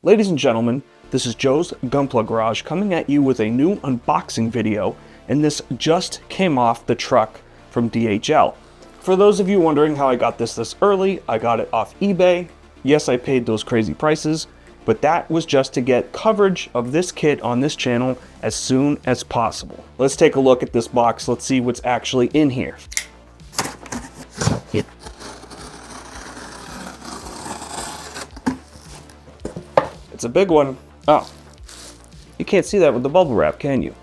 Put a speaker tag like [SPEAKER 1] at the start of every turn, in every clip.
[SPEAKER 1] Ladies and gentlemen, this is Joe's Gunpla Garage coming at you with a new unboxing video, and this just came off the truck from DHL. For those of you wondering how I got this early, I got it off eBay. Yes, I paid those crazy prices, but that was just to get coverage of this kit on this channel as soon as possible. Let's take a look at this box. Let's see what's actually in here. It's a big one. Oh, you can't see that with the bubble wrap, can you?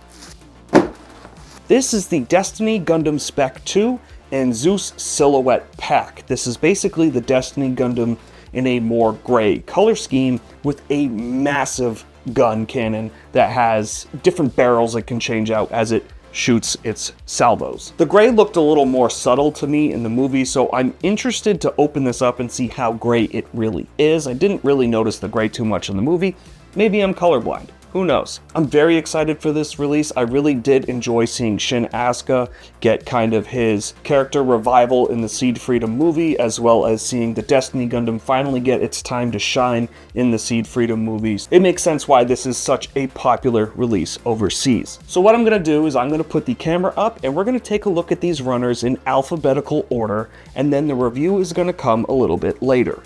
[SPEAKER 1] This is the Destiny Gundam Spec II and Zeus Silhouette pack. This is basically the Destiny Gundam in a more gray color scheme with a massive gun cannon that has different barrels it can change out as it shoots its salvos. The gray looked a little more subtle to me in the movie, so I'm interested to open this up and see how gray it really is. I didn't really notice the gray too much in the movie. Maybe I'm colorblind. Who knows? I'm very excited for this release. I really did enjoy seeing Shin Asuka get kind of his character revival in the SEED Freedom movie, as well as seeing the Destiny Gundam finally get its time to shine in the SEED Freedom movies. It makes sense why this is such a popular release overseas. So what I'm going to do is I'm going to put the camera up and we're going to take a look at these runners in alphabetical order, and then the review is going to come a little bit later.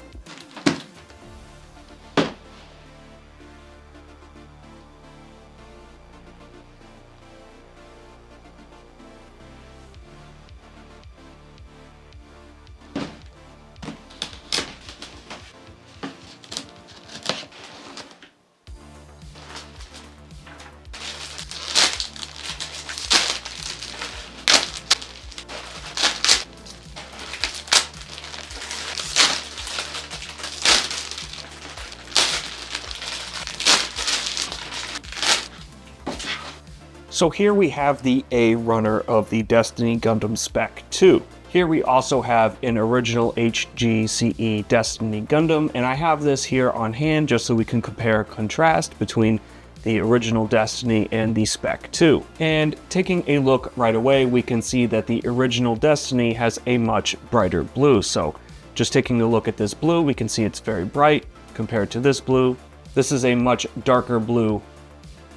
[SPEAKER 1] So here we have the A runner of the Destiny Gundam Spec II. Here we also have an original HGCE Destiny Gundam, and I have this here on hand just so we can compare and contrast between the original Destiny and the Spec II. And taking a look right away, we can see that the original Destiny has a much brighter blue. So just taking a look at this blue, we can see it's very bright compared to this blue. This is a much darker blue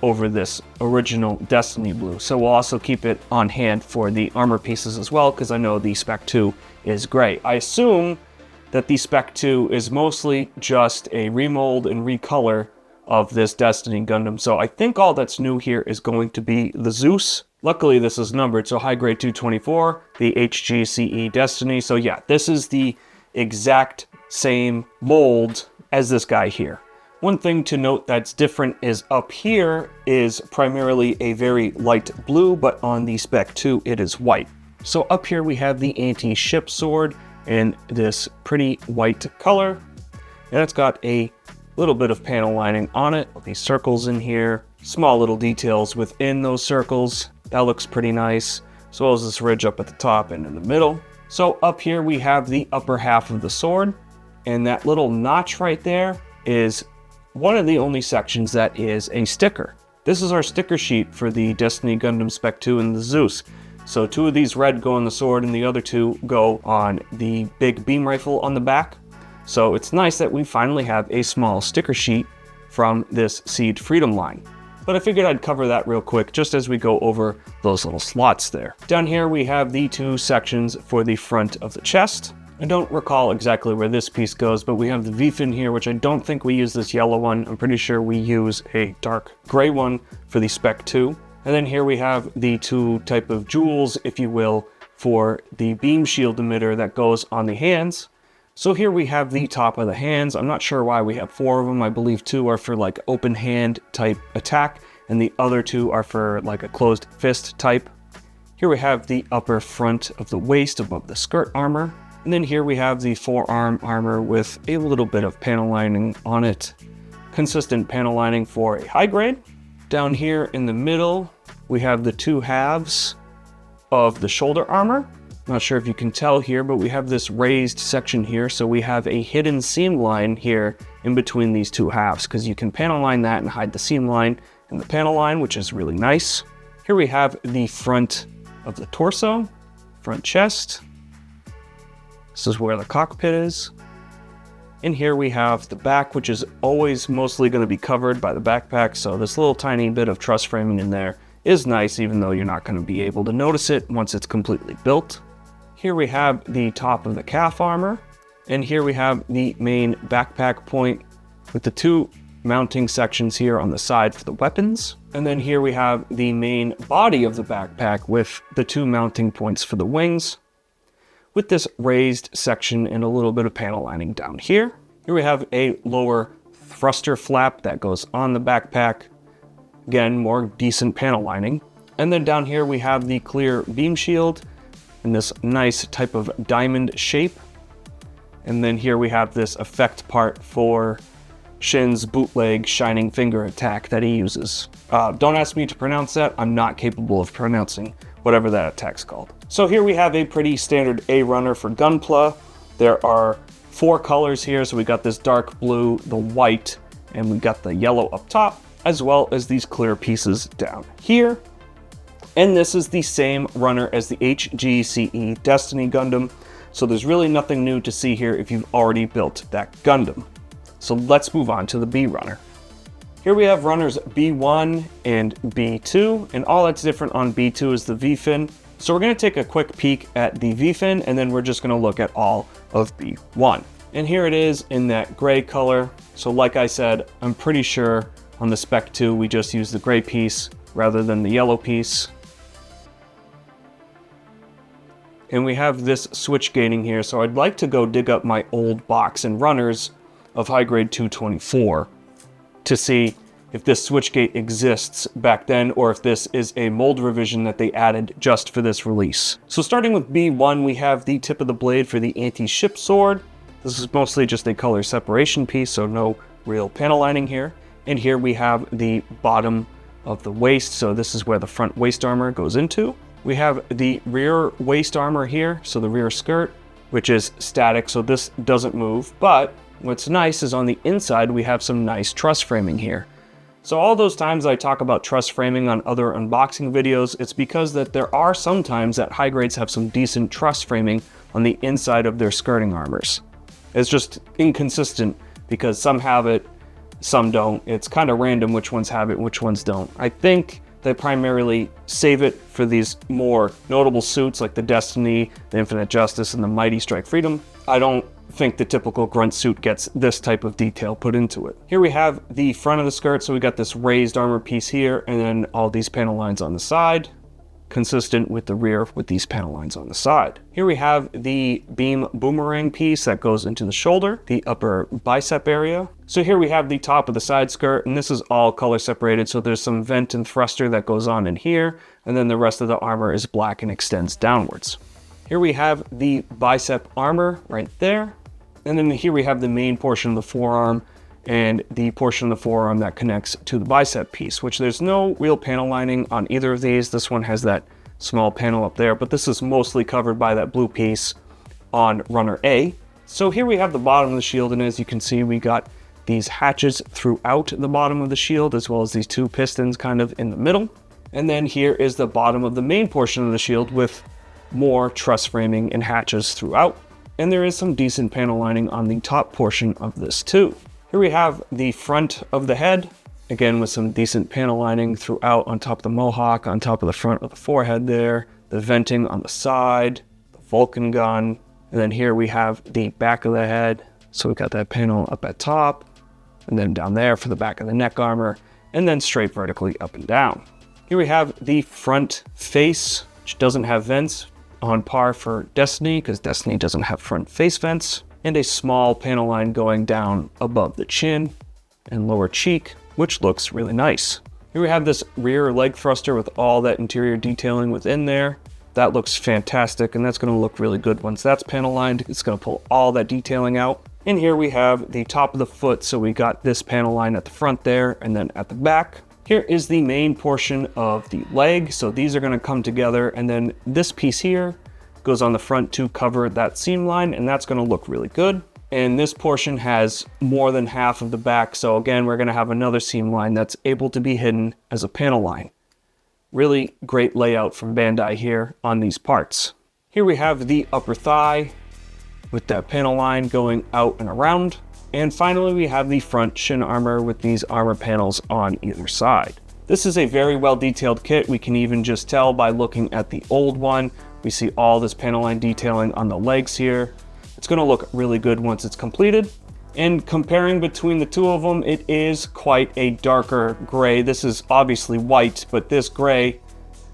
[SPEAKER 1] over this original Destiny blue. So we'll also keep it on hand for the armor pieces as well, because I know the Spec II is gray. I assume that the Spec II is mostly just a remold and recolor of this Destiny Gundam. So I think all that's new here is going to be the Zeus. Luckily this is numbered, so high grade 224, the HGCE Destiny. So yeah, this is the exact same mold as this guy here. One thing to note that's different is up here is primarily a very light blue, but on the Spec II it is white. So up here we have the anti-ship sword in this pretty white color, and it's got a little bit of panel lining on it. These circles in here, small little details within those circles. That looks pretty nice, as well as this ridge up at the top and in the middle. So up here we have the upper half of the sword, and that little notch right there is one of the only sections that is a sticker. This is our sticker sheet for the Destiny Gundam Spec II and the Zeus. So two of these red go on the sword and the other two go on the big beam rifle on the back. So it's nice that we finally have a small sticker sheet from this SEED Freedom line. But I figured I'd cover that real quick just as we go over those little slots there. Down here we have the two sections for the front of the chest. I don't recall exactly where this piece goes, but we have the V-fin here, which I don't think we use this yellow one. I'm pretty sure we use a dark gray one for the Spec II. And then here we have the two type of jewels, if you will, for the beam shield emitter that goes on the hands. So here we have the top of the hands. I'm not sure why we have four of them. I believe two are for like open hand type attack, and the other two are for like a closed fist type. Here we have the upper front of the waist above the skirt armor. And then here we have the forearm armor with a little bit of panel lining on it. Consistent panel lining for a high grade. Down here in the middle, we have the two halves of the shoulder armor. Not sure if you can tell here, but we have this raised section here. So we have a hidden seam line here in between these two halves, because you can panel line that and hide the seam line and the panel line, which is really nice. Here we have the front of the torso, front chest. This is where the cockpit is. And here we have the back, which is always mostly going to be covered by the backpack. So this little tiny bit of truss framing in there is nice, even though you're not going to be able to notice it once it's completely built. Here we have the top of the calf armor. And here we have the main backpack point with the two mounting sections here on the side for the weapons. And then here we have the main body of the backpack with the two mounting points for the wings, with this raised section and a little bit of panel lining down here. Here we have a lower thruster flap that goes on the backpack. Again, more decent panel lining. And then down here we have the clear beam shield in this nice type of diamond shape. And then here we have this effect part for Shin's bootleg shining finger attack that he uses. Don't ask me to pronounce that. I'm not capable of pronouncing whatever that attack's called. So here we have a pretty standard A runner for Gunpla. There are 4 colors here. So we got this dark blue, the white, and we got the yellow up top, as well as these clear pieces down here. And this is the same runner as the HGCE Destiny Gundam. So there's really nothing new to see here if you've already built that Gundam. So let's move on to the B runner. Here we have runners B1 and B2, and all that's different on B2 is the V-fin. So we're going to take a quick peek at the V-fin, and then we're just going to look at all of B1. And here it is in that gray color. So like I said, I'm pretty sure on the Spec 2 we just used the gray piece rather than the yellow piece. And we have this switch gating here, so I'd like to go dig up my old box and runners of high grade 224 to see if this switchgate exists back then or if this is a mold revision that they added just for this release. So starting with B1, we have the tip of the blade for the anti-ship sword. This is mostly just a color separation piece, so no real panel lining here. And here we have the bottom of the waist, so this is where the front waist armor goes into. We have the rear waist armor here, so the rear skirt, which is static, so this doesn't move, but what's nice is on the inside, we have some nice truss framing here. So all those times I talk about truss framing on other unboxing videos, it's because that there are some times that high grades have some decent truss framing on the inside of their skirting armors. It's just inconsistent because some have it, some don't. It's kind of random which ones have it, which ones don't. I think they primarily save it for these more notable suits like the Destiny, the Infinite Justice, and the Mighty Strike Freedom. I don't think the typical grunt suit gets this type of detail put into it. Here we have the front of the skirt, so we got this raised armor piece here, and then all these panel lines on the side, consistent with the rear with these panel lines on the side. Here we have the beam boomerang piece that goes into the shoulder, the upper bicep area. So here we have the top of the side skirt, and this is all color separated, so there's some vent and thruster that goes on in here, and then the rest of the armor is black and extends downwards. Here we have the bicep armor right there. And then here we have the main portion of the forearm and the portion of the forearm that connects to the bicep piece, which there's no real panel lining on either of these. This one has that small panel up there, but this is mostly covered by that blue piece on runner A. So here we have the bottom of the shield, and as you can see, we got these hatches throughout the bottom of the shield, as well as these 2 pistons kind of in the middle. And then here is the bottom of the main portion of the shield with more truss framing and hatches throughout. And there is some decent panel lining on the top portion of this too. Here we have the front of the head, again with some decent panel lining throughout on top of the mohawk, on top of the front of the forehead there, the venting on the side, the Vulcan gun, and then here we have the back of the head. So we've got that panel up at top, and then down there for the back of the neck armor, and then straight vertically up and down. Here we have the front face, which doesn't have vents, on par for Destiny, because Destiny doesn't have front face vents, and a small panel line going down above the chin and lower cheek, which looks really nice. Here we have this rear leg thruster with all that interior detailing within there. That looks fantastic, and that's going to look really good once that's panel lined. It's going to pull all that detailing out. And here we have the top of the foot, so we got this panel line at the front there, and then at the back. Here is the main portion of the leg, so these are going to come together, and then this piece here goes on the front to cover that seam line, and that's going to look really good. And this portion has more than half of the back, so again, we're going to have another seam line that's able to be hidden as a panel line. Really great layout from Bandai here on these parts. Here we have the upper thigh with that panel line going out and around. And finally, we have the front shin armor with these armor panels on either side. This is a very well detailed kit. We can even just tell by looking at the old one. We see all this panel line detailing on the legs here. It's going to look really good once it's completed. And comparing between the two of them, it is quite a darker gray. This is obviously white, but this gray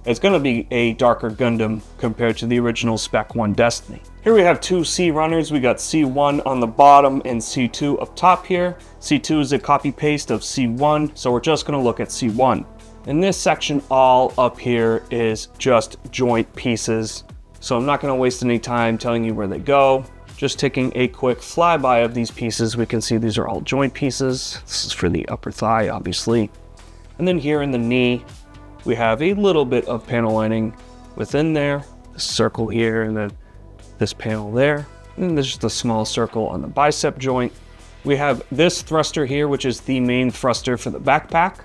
[SPEAKER 1] is going to be a darker Gundam compared to the original Spec 1 Destiny. Here we have two C runners. We got C1 on the bottom and C2 up top here. C2 is a copy paste of C1, so we're just going to look at C1. In this section, all up here is just joint pieces, so I'm not going to waste any time telling you where they go. Just taking a quick flyby of these pieces, we can see these are all joint pieces. This is for the upper thigh, obviously. And then here in the knee, we have a little bit of panel lining within there. This circle here and then this panel there. And there's just a small circle on the bicep joint. We have this thruster here, which is the main thruster for the backpack.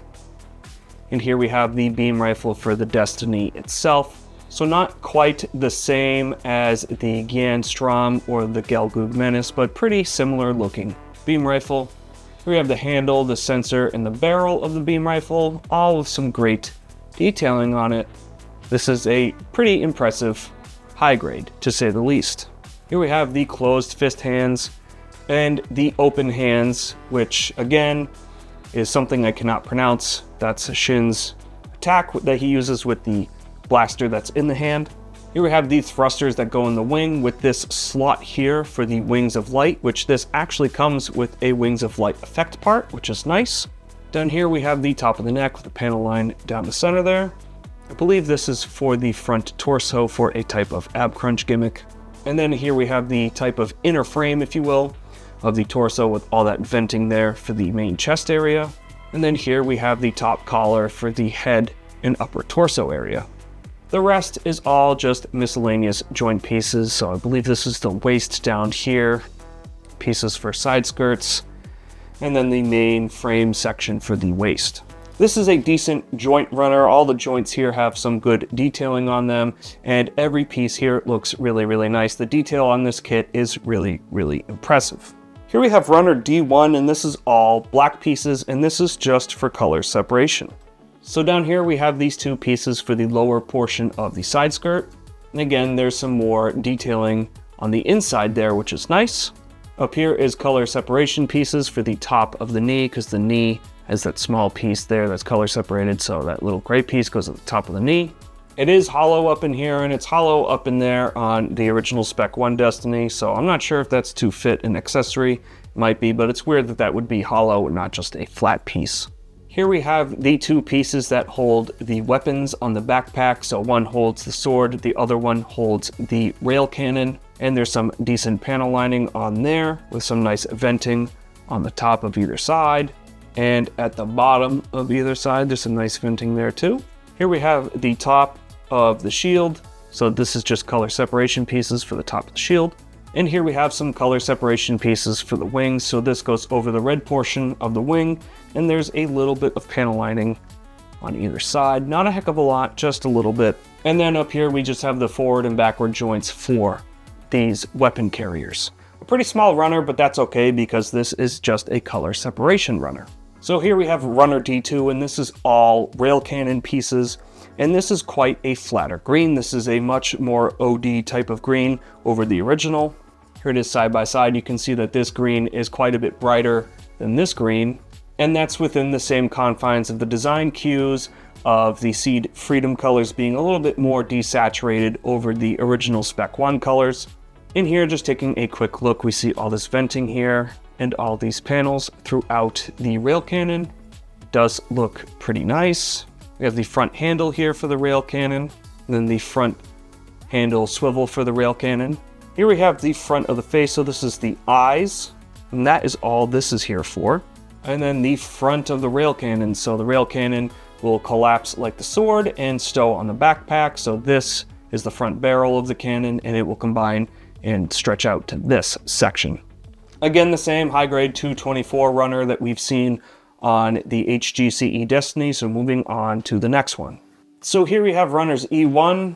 [SPEAKER 1] And here we have the beam rifle for the Destiny itself. So not quite the same as the Gian Strom or the Gelgoog Menace, but pretty similar looking beam rifle. Here we have the handle, the sensor, and the barrel of the beam rifle, all with some great detailing on it. This is a pretty impressive high grade, to say the least. Here we have the closed fist hands and the open hands, which again is something I cannot pronounce. That's Shin's attack that he uses with the blaster that's in the hand. Here we have the thrusters that go in the wing with this slot here for the Wings of Light, which this actually comes with a Wings of Light effect part, which is nice. Down here we have the top of the neck with the panel line down the center there. I believe this is for the front torso for a type of ab crunch gimmick. And then here we have the type of inner frame, if you will, of the torso with all that venting there for the main chest area. And then here we have the top collar for the head and upper torso area. The rest is all just miscellaneous joint pieces. So I believe this is the waist down here, pieces for side skirts, and then the main frame section for the waist. This is a decent joint runner. All the joints here have some good detailing on them, and every piece here looks really, really nice. The detail on this kit is really, really impressive. Here we have runner D1, and this is all black pieces, and this is just for color separation. So down here we have these two pieces for the lower portion of the side skirt. And again, there's some more detailing on the inside there, which is nice. Up here is color separation pieces for the top of the knee, because the knee has that small piece there that's color separated, so that little gray piece goes at the top of the knee. It is hollow up in here, and it's hollow up in there on the original Spec 1 Destiny, so I'm not sure if that's to fit an accessory. It might be, but it's weird that that would be hollow and not just a flat piece. Here we have the two pieces that hold the weapons on the backpack. So one holds the sword, the other one holds the rail cannon, and there's some decent panel lining on there with some nice venting on the top of either side. And at the bottom of either side, there's some nice venting there too. Here we have the top of the shield. So this is just color separation pieces for the top of the shield. And here we have some color separation pieces for the wings. So this goes over the red portion of the wing, and there's a little bit of panel lining on either side. Not a heck of a lot, just a little bit. And then up here, we just have the forward and backward joints for these weapon carriers. A pretty small runner, but that's okay because this is just a color separation runner. So here we have runner D2, and this is all rail cannon pieces. And this is quite a flatter green. This is a much more OD type of green over the original. Here it is side by side. You can see that this green is quite a bit brighter than this green. And that's within the same confines of the design cues of the SEED Freedom colors being a little bit more desaturated over the original Spec 1 colors. In here, just taking a quick look, we see all this venting here and all these panels throughout the rail cannon. Does look pretty nice. We have the front handle here for the rail cannon, and then the front handle swivel for the rail cannon. Here we have the front of the face, so this is the eyes, and that is all this is here for. And then the front of the rail cannon, so the rail cannon will collapse like the sword and stow on the backpack, so this is the front barrel of the cannon, and it will combine and stretch out to this section. Again, the same high-grade 224 runner that we've seen on the HGCE Destiny, so moving on to the next one. So here we have runners E1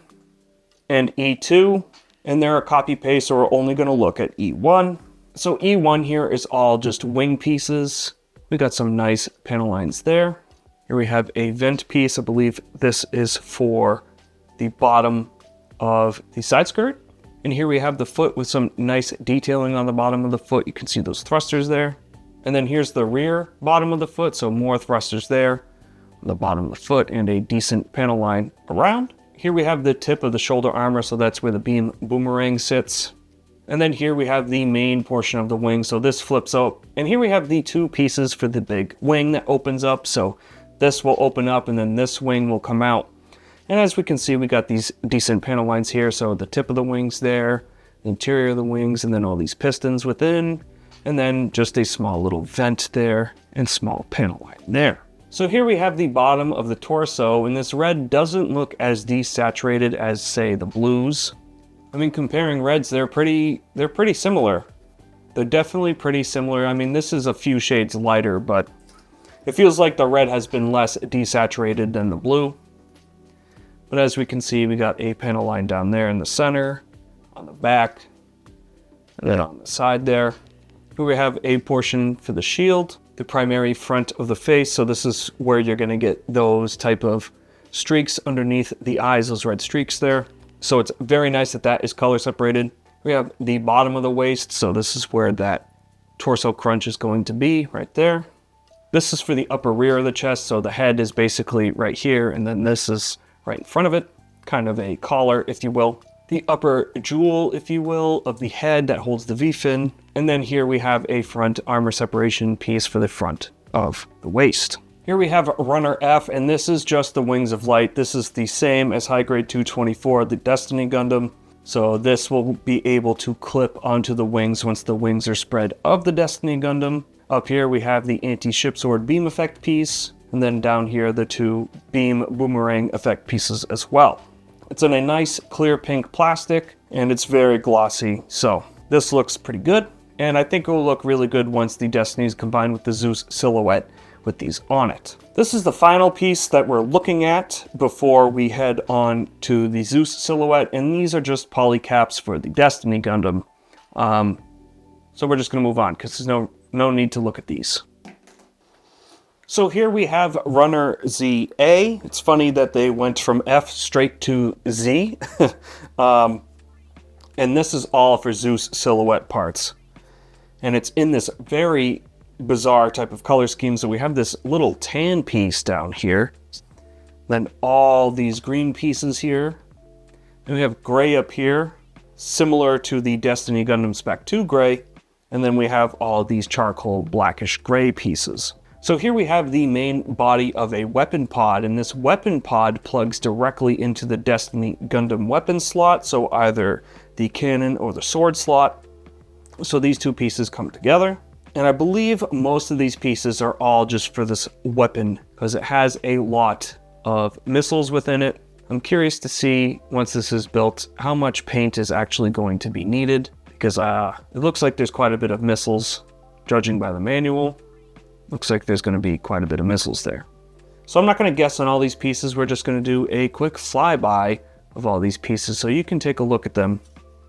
[SPEAKER 1] and E2, and they're a copy paste, so we're only going to look at E1. So E1 here is all just wing pieces. We got some nice panel lines there. Here we have a vent piece. I believe this is for the bottom of the side skirt. And here we have the foot with some nice detailing on the bottom of the foot. You can see those thrusters there. And then here's the rear bottom of the foot, so more thrusters there on the bottom of the foot and a decent panel line around. Here we have the tip of the shoulder armor, so that's where the beam boomerang sits. And then here we have the main portion of the wing, so this flips up. And here we have the two pieces for the big wing that opens up, so this will open up and then this wing will come out. And as we can see, we got these decent panel lines here. So the tip of the wings there, the interior of the wings, and then all these pistons within, and then just a small little vent there and small panel line there. So here we have the bottom of the torso, and this red doesn't look as desaturated as, say, the blues. I mean, comparing reds, they're pretty similar. They're definitely pretty similar. I mean, this is a few shades lighter, but it feels like the red has been less desaturated than the blue. But as we can see, we got a panel line down there in the center, on the back, and then on the side there. Here we have a portion for the shield, the primary front of the face. So this is where you're going to get those type of streaks underneath the eyes, those red streaks there. So it's very nice that that is color separated. We have the bottom of the waist. So this is where that torso crunch is going to be right there. This is for the upper rear of the chest. So the head is basically right here. And then this is right in front of it, kind of a collar, if you will. The upper jewel, if you will, of the head that holds the V-fin. And then here we have a front armor separation piece for the front of the waist. Here we have Runner F, and this is just the Wings of Light. This is the same as High Grade 224, the Destiny Gundam. So this will be able to clip onto the wings once the wings are spread of the Destiny Gundam. Up here we have the anti-ship sword beam effect piece. And then down here, the two beam boomerang effect pieces as well. It's in a nice clear pink plastic, and it's very glossy. So this looks pretty good. And I think it will look really good once the Destiny is combined with the Zeus Silhouette with these on it. This is the final piece that we're looking at before we head on to the Zeus Silhouette. And these are just polycaps for the Destiny Gundam. So we're just gonna move on because there's no need to look at these. So here we have Runner ZA. It's funny that they went from F straight to Z. And this is all for Zeus Silhouette parts. And it's in this very bizarre type of color scheme. So we have this little tan piece down here. Then all these green pieces here. And we have gray up here, similar to the Destiny Gundam Spec II gray. And then we have all these charcoal blackish gray pieces. So here we have the main body of a weapon pod, and this weapon pod plugs directly into the Destiny Gundam weapon slot, so either the cannon or the sword slot. So these two pieces come together, and I believe most of these pieces are all just for this weapon, because it has a lot of missiles within it. I'm curious to see, once this is built, how much paint is actually going to be needed, because it looks like there's quite a bit of missiles, judging by the manual. Looks like there's going to be quite a bit of missiles there. So I'm not going to guess on all these pieces. We're just going to do a quick flyby of all these pieces so you can take a look at them.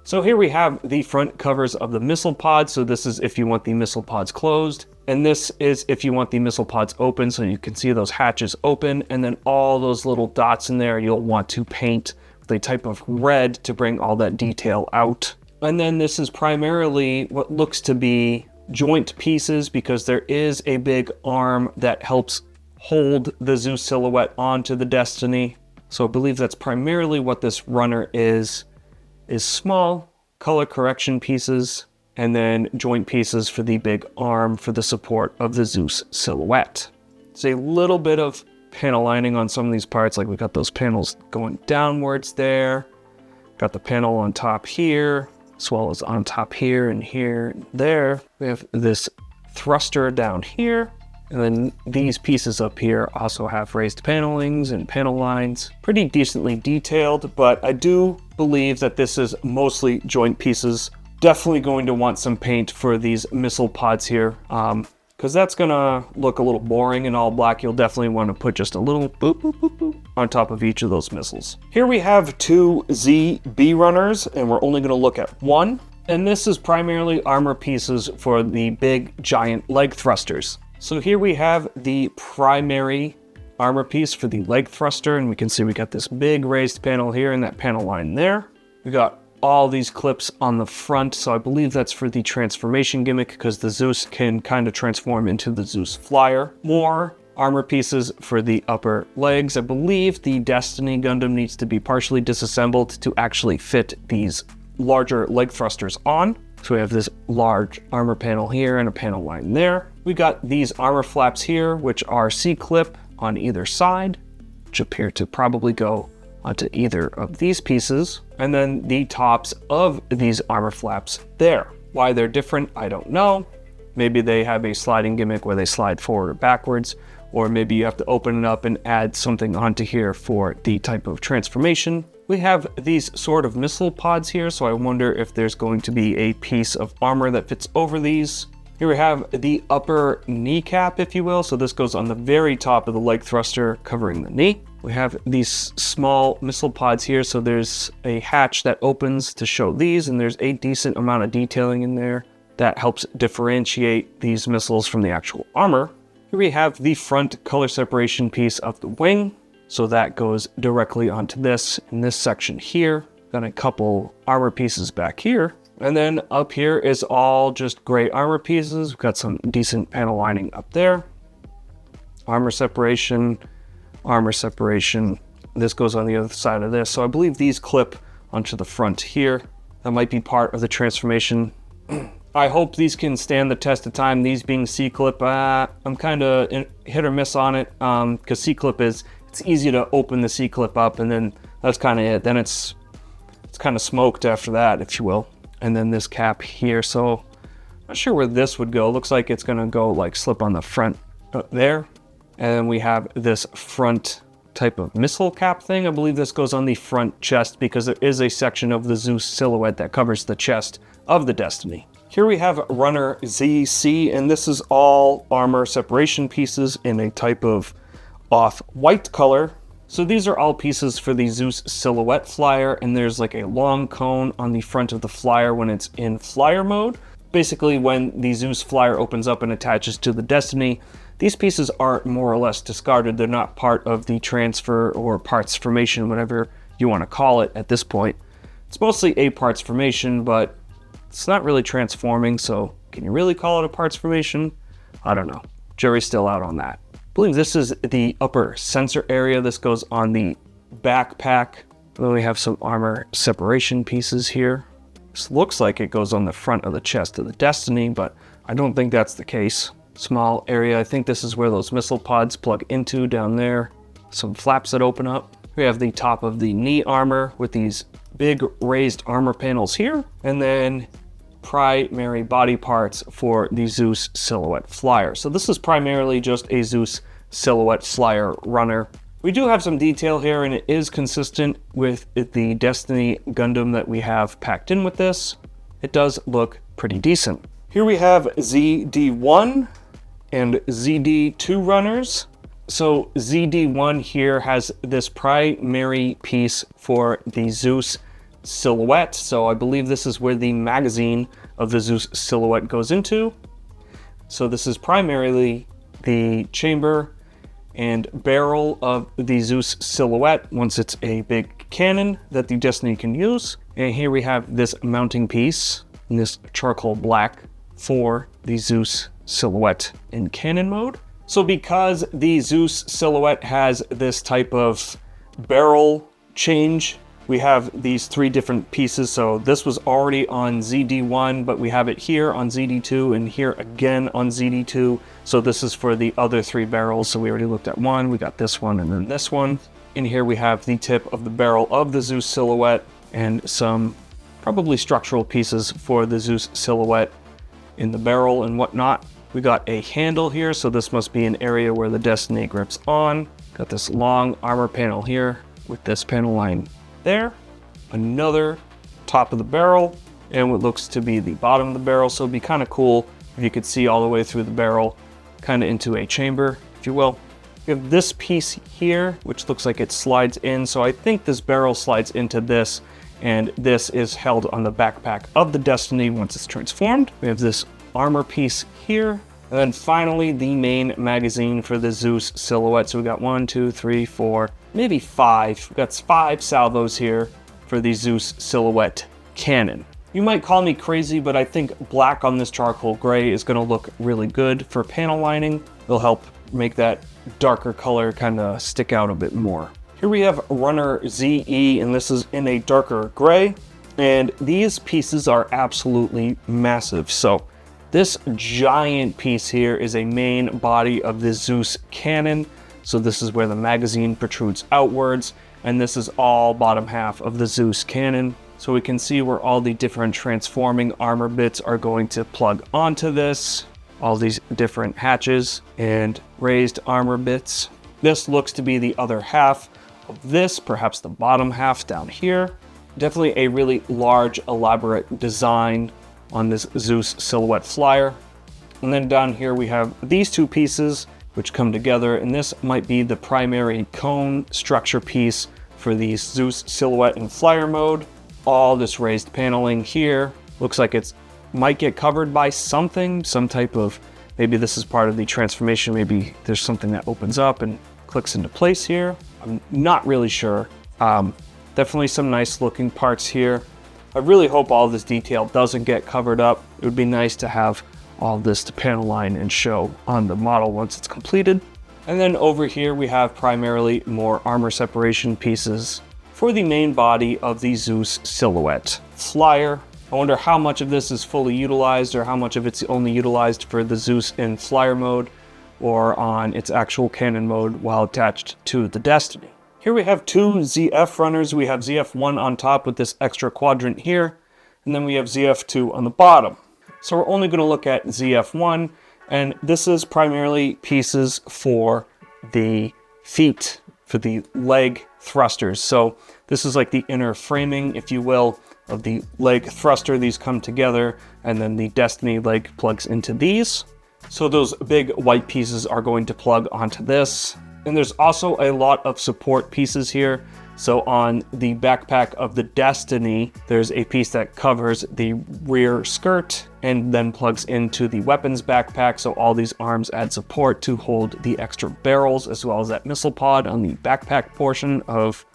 [SPEAKER 1] So here we have the front covers of the missile pod. So this is if you want the missile pods closed. And this is if you want the missile pods open, so you can see those hatches open. And then all those little dots in there, you'll want to paint with a type of red to bring all that detail out. And then this is primarily what looks to be joint pieces, because there is a big arm that helps hold the Zeus Silhouette onto the Destiny. So I believe that's primarily what this runner is small color correction pieces and then joint pieces for the big arm for the support of the Zeus Silhouette. It's a little bit of panel lining on some of these parts, like we got those panels going downwards there. Got the panel on top here, as well as on top here and here and there. We have this thruster down here, and then these pieces up here also have raised panelings and panel lines. Pretty decently detailed, but I do believe that this is mostly joint pieces. Definitely going to want some paint for these missile pods here, because that's gonna look a little boring in all black. You'll definitely want to put just a little boop, boop, boop, boop on top of each of those missiles. Here we have two ZB runners, and we're only gonna look at one. And this is primarily armor pieces for the big giant leg thrusters. So here we have the primary armor piece for the leg thruster, and we can see we got this big raised panel here and that panel line there. We got all these clips on the front, so I believe that's for the transformation gimmick because the Zeus can kind of transform into the Zeus Flyer. More armor pieces for the upper legs. I believe the Destiny Gundam needs to be partially disassembled to actually fit these larger leg thrusters on. So we have this large armor panel here and a panel line there. We got these armor flaps here, which are C-clip on either side, which appear to probably go onto either of these pieces. And then the tops of these armor flaps there. Why they're different, I don't know. Maybe they have a sliding gimmick where they slide forward or backwards, or maybe you have to open it up and add something onto here for the type of transformation. We have these sort of missile pods here, so I wonder if there's going to be a piece of armor that fits over these. Here we have the upper kneecap, if you will. So this goes on the very top of the leg thruster covering the knee. We have these small missile pods here. So there's a hatch that opens to show these, and there's a decent amount of detailing in there that helps differentiate these missiles from the actual armor. Here we have the front color separation piece of the wing. So that goes directly onto this in this section here. Got a couple armor pieces back here. And then up here is all just gray armor pieces. We've got some decent panel lining up there. Armor separation, armor separation. This goes on the other side of this. So I believe these clip onto the front here. That might be part of the transformation. I hope these can stand the test of time. These being C-clip, I'm kind of hit or miss on it because C-clip it's easy to open the C-clip up and then that's kind of it. Then it's kind of smoked after that, if you will. And then this cap here. So I'm not sure where this would go. Looks like it's gonna go like slip on the front there. And then we have this front type of missile cap thing. I believe this goes on the front chest because there is a section of the Zeus Silhouette that covers the chest of the Destiny. Here we have Runner ZC, and this is all armor separation pieces in a type of off-white color. So these are all pieces for the Zeus Silhouette Flyer, and there's like a long cone on the front of the Flyer when it's in Flyer mode. Basically, when the Zeus Flyer opens up and attaches to the Destiny, these pieces are more or less discarded. They're not part of the transfer or parts formation, whatever you want to call it at this point. It's mostly a parts formation, but it's not really transforming, so can you really call it a parts formation? I don't know. Jury's still out on that. I believe this is the upper sensor area. This goes on the backpack. Then we have some armor separation pieces here. This looks like it goes on the front of the chest of the Destiny, but I don't think that's the case. Small area. I think this is where those missile pods plug into down there. Some flaps that open up. We have the top of the knee armor with these big raised armor panels here. And then primary body parts for the Zeus Silhouette Flyer. So this is primarily just a Zeus Silhouette Flyer runner. We do have some detail here, and it is consistent with the Destiny Gundam that we have packed in with this. It does look pretty decent. Here we have ZD1 and ZD2 runners. So ZD1 here has this primary piece for the Zeus Silhouette. So I believe this is where the magazine of the Zeus Silhouette goes into. So this is primarily the chamber and barrel of the Zeus Silhouette once it's a big cannon that the Destiny can use. And here we have this mounting piece in this charcoal black for the Zeus Silhouette in cannon mode. So because the Zeus Silhouette has this type of barrel change, we have these three different pieces. So this was already on ZD1, but we have it here on ZD2 and here again on ZD2. So this is for the other three barrels. So we already looked at one, we got this one and then this one. In here we have the tip of the barrel of the Zeus Silhouette and some probably structural pieces for the Zeus Silhouette in the barrel and whatnot. We got a handle here, so this must be an area where the Destiny grips on. Got this long armor panel here with this panel line there. Another top of the barrel and what looks to be the bottom of the barrel. So it'd be kind of cool if you could see all the way through the barrel, kind of into a chamber, if you will. We have this piece here, which looks like it slides in. So I think this barrel slides into this and this is held on the backpack of the Destiny once it's transformed. We have this armor piece here, and then finally the main magazine for the Zeus Silhouette. So we got 1, 2, 3, 4, maybe 5. We've got 5 salvos here for the Zeus Silhouette cannon. You might call me crazy, but I think black on this charcoal gray is going to look really good for panel lining. It'll help make that darker color kind of stick out a bit more. Here we have Runner ZE, and this is in a darker gray, and these pieces are absolutely massive. So this giant piece here is a main body of the Zeus cannon. So this is where the magazine protrudes outwards, and this is all bottom half of the Zeus cannon. So we can see where all the different transforming armor bits are going to plug onto this. All these different hatches and raised armor bits. This looks to be the other half of this, perhaps the bottom half down here. Definitely a really large, elaborate design on this Zeus Silhouette flyer. And then down here we have these two pieces which come together, and this might be the primary cone structure piece for the Zeus Silhouette in flyer mode. All this raised paneling here looks like it's might get covered by something, some type of, maybe this is part of the transformation, maybe there's something that opens up and clicks into place here. I'm not really sure. Definitely some nice looking parts here. I really hope all this detail doesn't get covered up. It would be nice to have all this to panel line and show on the model once it's completed. And then over here we have primarily more armor separation pieces for the main body of the Zeus Silhouette flyer. I wonder how much of this is fully utilized, or how much of it's only utilized for the Zeus in flyer mode or on its actual cannon mode while attached to the Destiny. Here we have 2 ZF runners. We have ZF1 on top with this extra quadrant here, and then we have ZF2 on the bottom. So we're only going to look at ZF1, and this is primarily pieces for the feet, for the leg thrusters. So this is like the inner framing, if you will, of the leg thruster. These come together, and then the Destiny leg plugs into these. So those big white pieces are going to plug onto this. And there's also a lot of support pieces here. So on the backpack of the Destiny, there's a piece that covers the rear skirt and then plugs into the weapons backpack. So all these arms add support to hold the extra barrels, as well as that missile pod on the backpack portion of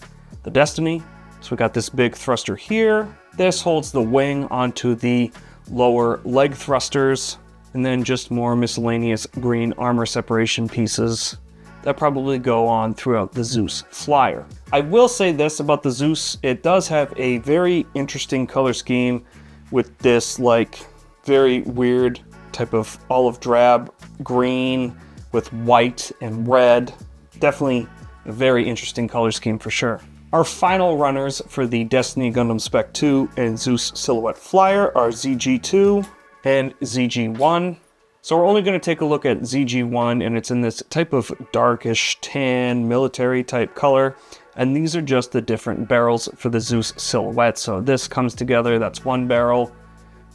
[SPEAKER 1] the Destiny. So we got this big thruster here. This holds the wing onto the lower leg thrusters, and then just more miscellaneous green armor separation pieces that probably go on throughout the Zeus flyer. I will say this about the Zeus, it does have a very interesting color scheme with this like very weird type of olive drab green with white and red. Definitely a very interesting color scheme for sure. Our final runners for the Destiny Gundam Spec II and Zeus Silhouette Flyer are ZG2 and ZG1. So we're only going to take a look at ZG1, and it's in this type of darkish tan military type color. And these are just the different barrels for the Zeus Silhouette. So this comes together, that's one barrel.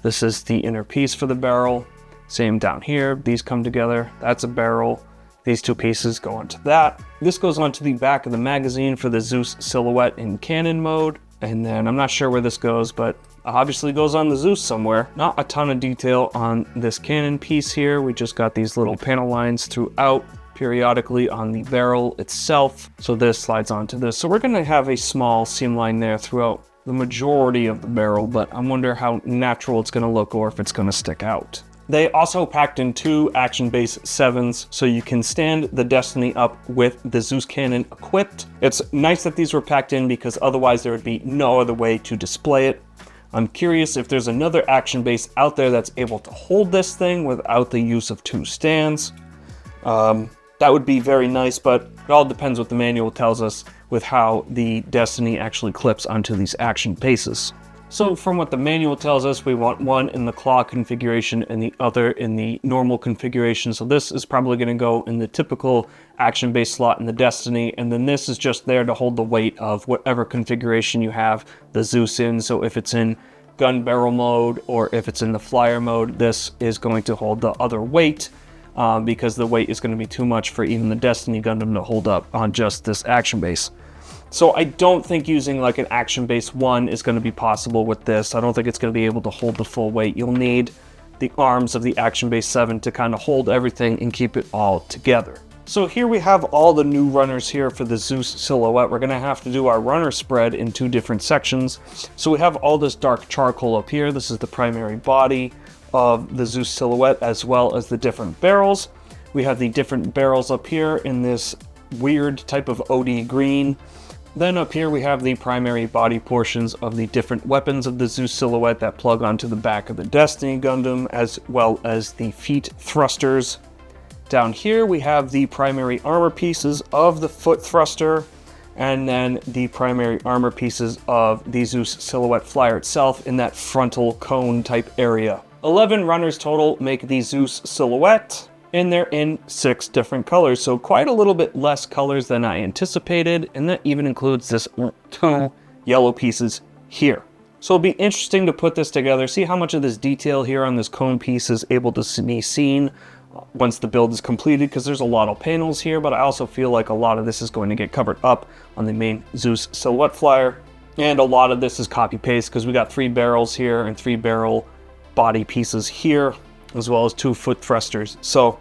[SPEAKER 1] This is the inner piece for the barrel. Same down here, these come together, that's a barrel. These two pieces go onto that. This goes onto the back of the magazine for the Zeus Silhouette in cannon mode. And then I'm not sure where this goes, but obviously goes on the Zeus somewhere. Not a ton of detail on this cannon piece here. We just got these little panel lines throughout periodically on the barrel itself. So this slides onto this. So we're gonna have a small seam line there throughout the majority of the barrel, but I wonder how natural it's gonna look or if it's gonna stick out. They also packed in 2 action base 7s, so you can stand the Destiny up with the Zeus cannon equipped. It's nice that these were packed in because otherwise there would be no other way to display it. I'm curious if there's another action base out there that's able to hold this thing without the use of 2 stands. That would be very nice, but it all depends what the manual tells us with how the Destiny actually clips onto these action bases. So from what the manual tells us, we want one in the claw configuration and the other in the normal configuration. So this is probably going to go in the typical action base slot in the Destiny, and then this is just there to hold the weight of whatever configuration you have the Zeus in. So if it's in gun barrel mode or if it's in the flyer mode, this is going to hold the other weight because the weight is going to be too much for even the Destiny Gundam to hold up on just this action base. So I don't think using like an action base 1 is going to be possible with this. I don't think it's going to be able to hold the full weight. You'll need the arms of the action base 7 to kind of hold everything and keep it all together. So here we have all the new runners here for the Zeus Silhouette. We're going to have to do our runner spread in 2 different sections. So we have all this dark charcoal up here. This is the primary body of the Zeus Silhouette, as well as the different barrels. We have the different barrels up here in this weird type of OD green. Then up here we have the primary body portions of the different weapons of the Zeus Silhouette that plug onto the back of the Destiny Gundam, as well as the feet thrusters. Down here we have the primary armor pieces of the foot thruster, and then the primary armor pieces of the Zeus Silhouette flyer itself in that frontal cone type area. 11 runners total make the Zeus Silhouette, and they're in 6 different colors, so quite a little bit less colors than I anticipated, and that even includes this 2 yellow pieces here. So it'll be interesting to put this together, see how much of this detail here on this cone piece is able to be seen once the build is completed, because there's a lot of panels here, but I also feel like a lot of this is going to get covered up on the main Zeus Silhouette flyer, and a lot of this is copy paste because we got 3 barrels here and 3 barrel body pieces here, as well as 2 foot thrusters. So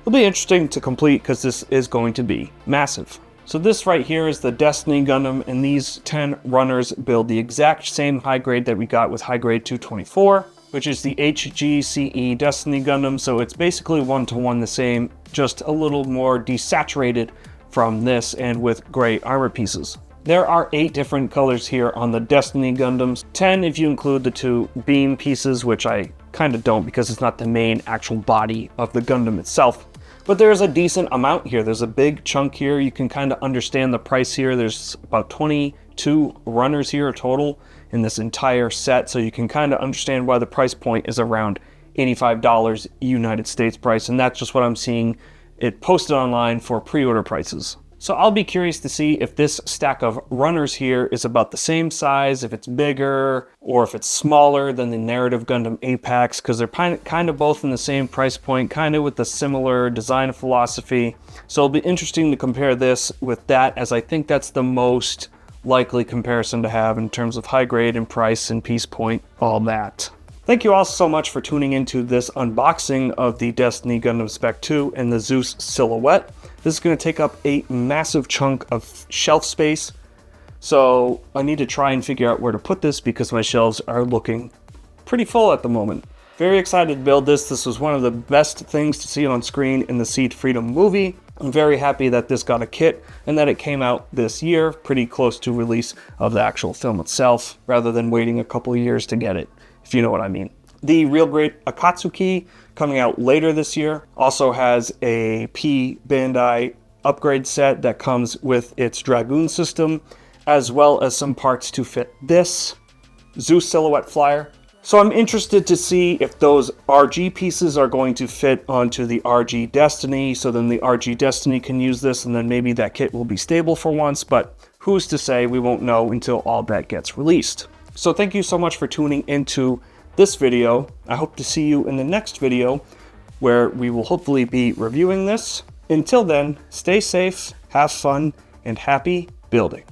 [SPEAKER 1] it'll be interesting to complete because this is going to be massive. So this right here is the Destiny Gundam, and these 10 runners build the exact same high grade that we got with high grade 224, which is the HGCE Destiny Gundam. So it's basically 1-to-1 the same, just a little more desaturated from this and with gray armor pieces. There are 8 different colors here on the Destiny Gundams, 10 if you include the 2 beam pieces, which I kind of don't because it's not the main actual body of the Gundam itself. But there's a decent amount here. There's a big chunk here. You can kind of understand the price here. There's about 22 runners here total in this entire set, so you can kind of understand why the price point is around $85 United States price, and that's just what I'm seeing it posted online for pre-order prices. So I'll be curious to see if this stack of runners here is about the same size, if it's bigger, or if it's smaller than the Narrative Gundam Apex, because they're kind of both in the same price point, kind of with a similar design philosophy. So it'll be interesting to compare this with that, as I think that's the most likely comparison to have in terms of high grade and price and piece point, all that. Thank you all so much for tuning into this unboxing of the Destiny Gundam Spec II and the Zeus Silhouette. This is going to take up a massive chunk of shelf space, so I need to try and figure out where to put this because my shelves are looking pretty full at the moment. Very excited to build this. This was one of the best things to see on screen in the SEED Freedom movie. I'm very happy that this got a kit and that it came out this year, pretty close to release of the actual film itself, rather than waiting a couple of years to get it, if you know what I mean. The Real Great Akatsuki, coming out later this year, also has a P Bandai upgrade set that comes with its Dragoon system, as well as some parts to fit this Zeus Silhouette flyer. So I'm interested to see if those RG pieces are going to fit onto the RG Destiny, so then the RG Destiny can use this, and then maybe that kit will be stable for once, but who's to say? We won't know until all that gets released. So thank you so much for tuning into this video. I hope to see you in the next video where we will hopefully be reviewing this. Until then, stay safe, have fun, and happy building.